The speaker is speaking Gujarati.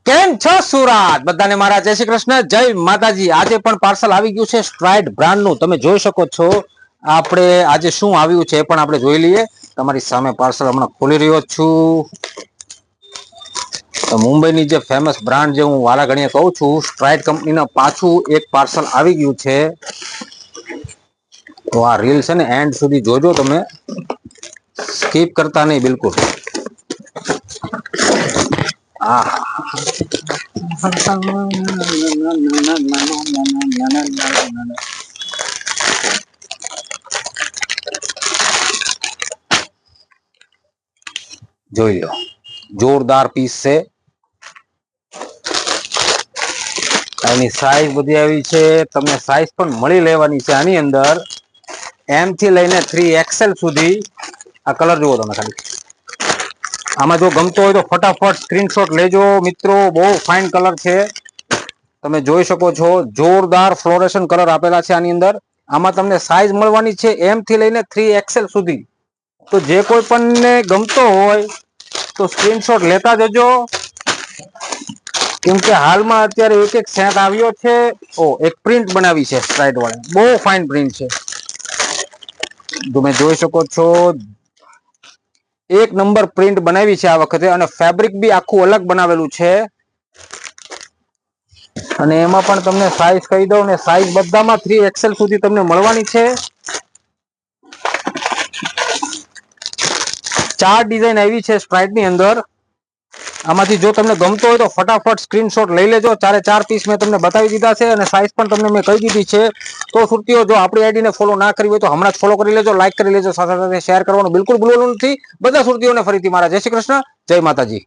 કેમ છો સુરત બધાને મારા જય શ્રી કૃષ્ણ જય માતાજી। આજે પણ પાર્સલ આવી ગયું છે સ્ટ્રાઇડ બ્રાન્ડ નું। તમે જોઈ શકો છો આપણે આજે શું આવ્યું છે પણ આપણે જોઈ લઈએ। તમારી સામે પાર્સલ હમણાં ખોલી રહ્યો છું। મુંબઈની જે ફેમસ બ્રાન્ડ જે હું વારા ઘણીએ કહું છું સ્ટ્રાઇડ કંપનીના પાછું એક પાર્સલ આવી ગયું છે। તો આ રીલ છે ને એન્ડ સુધી જોજો, તમે સ્કીપ કરતા નહીં બિલકુલ। જોઈ લો, જોરદાર પીસ છે। એની સાઈઝ બધી આવી છે, તમને સાઈઝ પણ મળી લેવાની છે આની અંદર એમ થી લઈને 3XL સુધી। આ કલર જુઓ તમે ખાલી, આમાં જો ગમતો હોય તો ફટાફટ સ્ક્રીનશોટ લેજો મિત્રો। બહુ ફાઇન કલર છે, તમે જોઈ શકો છો। જોરદાર ફ્લોરેશન કલર આપેલા છે આની અંદર। આમાં તમને સાઈઝ મળવાની છે એમ થી લઈને 3XL સુધી। તો જે કોઈ પણ ને ગમતો હોય તો સ્ક્રીનશોટ લેતા જજો, કેમ કે હાલમાં અત્યારે એક સેટ આવ્યો છે। એક પ્રિન્ટ બનાવી છે સ્ટ્રાઇડ વાળા, બહુ ફાઇન પ્રિન્ટ છે, તમે જોઈ શકો છો। એક નંબર પ્રિન્ટ બનાવી છે આ વખતે, અને ફેબ્રિક બી આખું અલગ બનાવેલું છે। અને એમાં પણ તમને સાઈઝ કહી દઉં ને, સાઈઝ બધામાં 3XL સુધી તમને મળવાની છે। 4 ડિઝાઇન આવી છે સ્ટ્રાઇડ ની અંદર। આમાંથી જો તમને ગમતો હોય તો ફટાફટ સ્ક્રીનશોટ લઈ લેજો। 4 પીસ મેં તમને બતાવી દીધા છે, અને સાઈઝ પણ તમને મેં કહી દીધી છે। તો સુરતીઓ જો આપણી આઈડીને ફોલો ના કરી હોય તો હમણાં જ ફોલો કરી લેજો, લાઈક કરી લેજો, સાથે સાથે શેર કરવાનું બિલકુલ ભૂલવાનું નથી। બધા સુરતીઓને ફરીથી મારા જય શ્રી કૃષ્ણ, જય માતાજી।